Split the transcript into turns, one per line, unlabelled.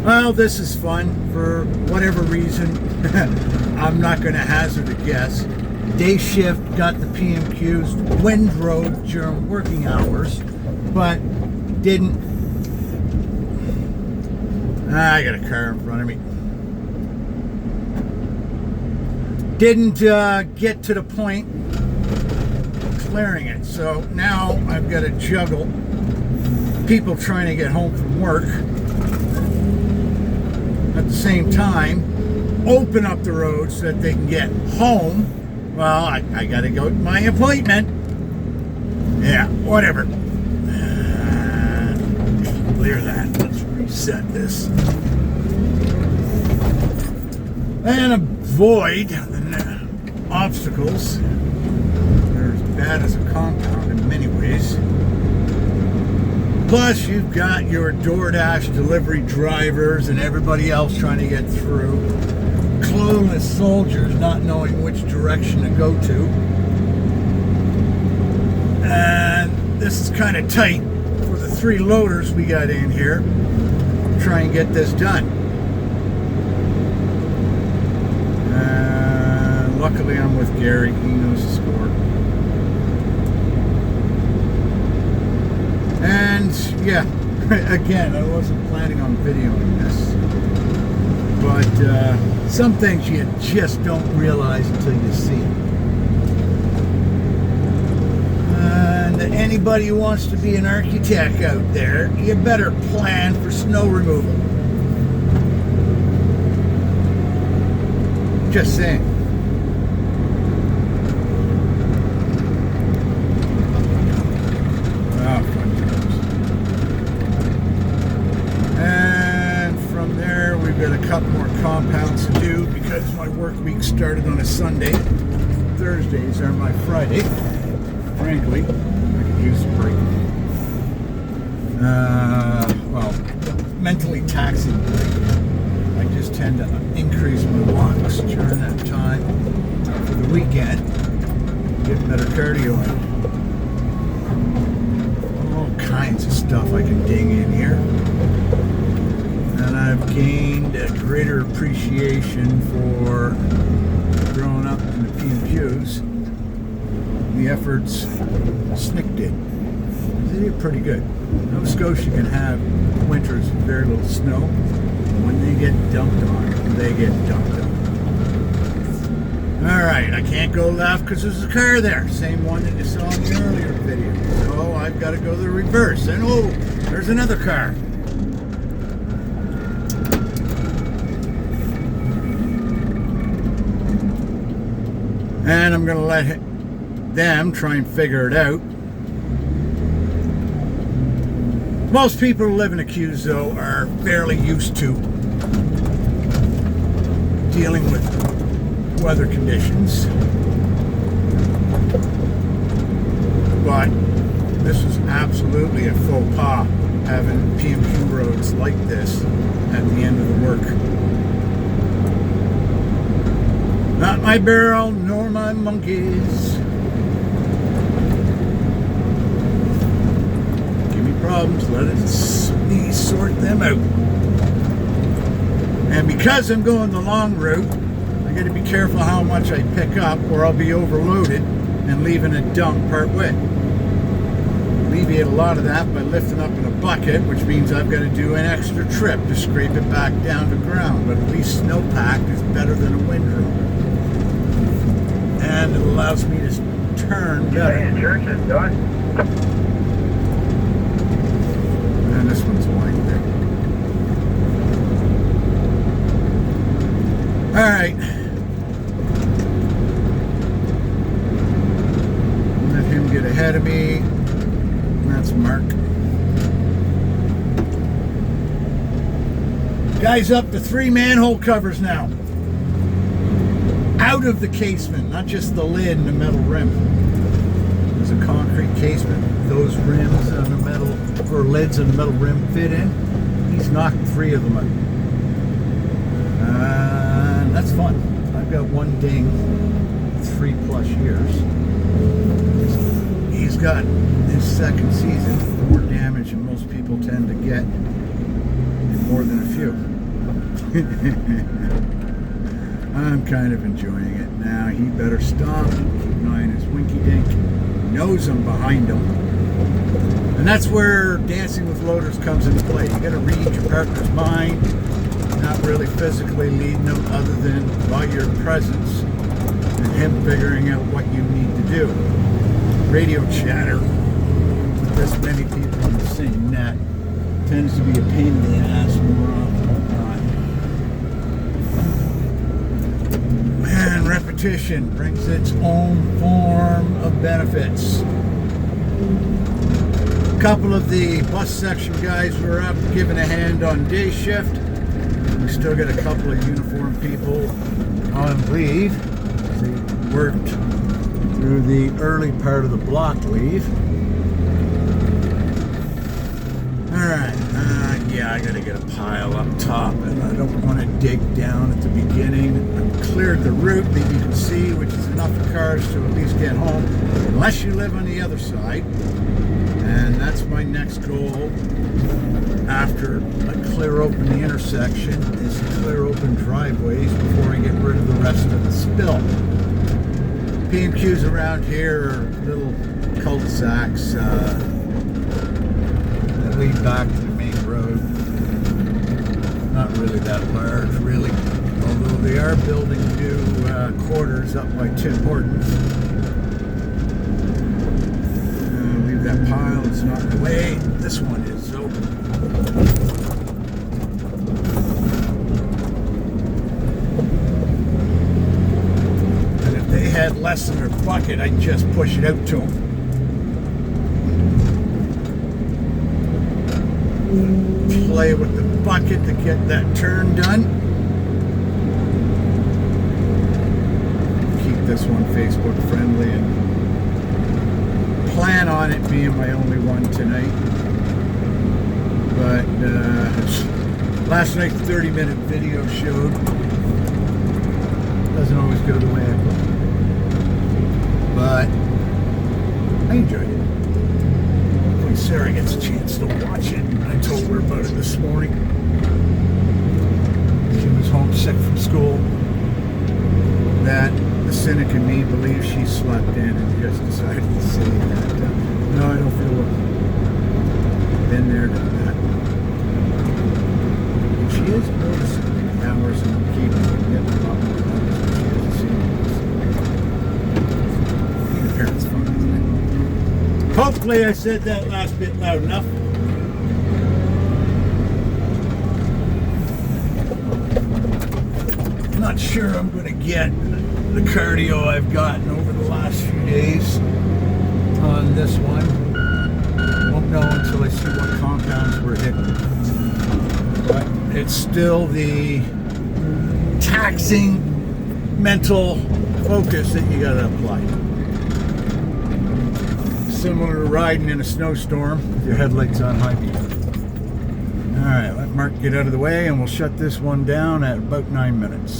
Well, this is fun for whatever reason. I'm not going to hazard a guess. Day shift got the PMQs windrowed during working hours, but didn't. I got a car in front of me. Didn't get to the point of clearing it. So now I've got to juggle people trying to get home from work. At the same time, open up the road so that they can get home. Well, I got to go to my appointment. Yeah, whatever. Clear that. Let's reset this. And avoid the obstacles. They're as bad as a compound in many ways. Plus, you've got your DoorDash delivery drivers and everybody else trying to get through. Clueless soldiers not knowing which direction to go to. And this is kind of tight for the 3 loaders we got in here. Try and get this done. And luckily I'm with Gary. He knows the score. And yeah, again, I wasn't planning on videoing this, but some things you just don't realize until you see them. And anybody who wants to be an architect out there, you better plan for snow removal. Just saying. Got a couple more compounds to do because my work week started on a Sunday. Thursdays are my Friday. Frankly, I could use a break. Well, mentally taxing break. I just tend to increase my walks during that time for the weekend. Get better cardio in. All kinds of stuff I can ding in here. And I've gained a greater appreciation for growing up in the PMQs. The efforts Snick did. They did pretty good. Nova Scotia can have winters with very little snow. When they get dumped on, they get dumped on. Alright, I can't go left because there's a car there. Same one that you saw in the earlier video. So I've got to go the reverse. And oh, there's another car. And I'm going to let them try and figure it out. Most people who live in the queues, though, are fairly used to dealing with weather conditions. But this is absolutely a faux pas, having PMQ roads like this at the end of the work. Not my barrel, nor my monkeys. Give me problems, let me sort them out. And because I'm going the long route, I got to be careful how much I pick up, or I'll be overloaded and leaving a dump part way. Alleviate a lot of that by lifting up in a bucket, which means I've got to do an extra trip to scrape it back down to ground. But at least snowpack is better than a windrow. And it allows me to turn better.
Church is done.
And this one's wide there. Alright. Let him get ahead of me. That's Mark. Guy's up to 3 manhole covers now. Out of the casement, not just the lid and the metal rim. There's a concrete casement. Those rims and the metal, or lids and the metal rim fit in. He's knocked 3 of them out. And that's fun. I've got one ding 3+ years. He's got his second season, more damage than most people tend to get in more than a few. I'm kind of enjoying it now. He better stop. Keep an eye on his winky dink. He knows I'm behind him. And that's where dancing with loaders comes into play. You got to read your partner's mind, not really physically leading them other than by your presence and him figuring out what you need to do. Radio chatter with this many people in the same net tends to be a pain in the ass more often than not. Man, repetition brings its own form of benefits. A couple of the bus section guys were up giving a hand on day shift. We still got a couple of uniformed people on leave. They worked through the early part of the block leave. Alright, yeah, I gotta get a pile up top, and I don't want to dig down at the beginning. I've cleared the route that you can see, which is enough for cars to at least get home, unless you live on the other side. And that's my next goal after I clear open the intersection, is to clear open driveways before I get rid of the rest of the spill. PMQs around here are little cul-de-sacs that lead back to the main road. Not really that large, really, although they are building new quarters up by Tim Hortons. Leave that pile, it's not in the way. This one is open. And if they had less in their bucket, I'd just push it out to them. Play with the bucket to get that turn done. Keep this one Facebook friendly and plan on it being my only one tonight. But last night's 30-minute video showed doesn't always go the way I planned. But I enjoyed it. Hopefully Sarah gets a chance to watch it. I told her about it this morning. She was homesick from school. That the cynic in me believes she slept in and just decided to say that. No, I don't feel well. Been there, done that. And she is noticing the hours and keeping getting a lot more hours than she hasn't seen. Being a parent's fun, isn't it? Hopefully I said that last bit loud enough. I'm not sure I'm going to get the cardio I've gotten over the last few days on this one. Won't know until I see what compounds we're hitting. But it's still the taxing mental focus that you gotta apply. Similar to riding in a snowstorm with your headlights on high beam. Alright, let Mark get out of the way and we'll shut this one down at about 9 minutes.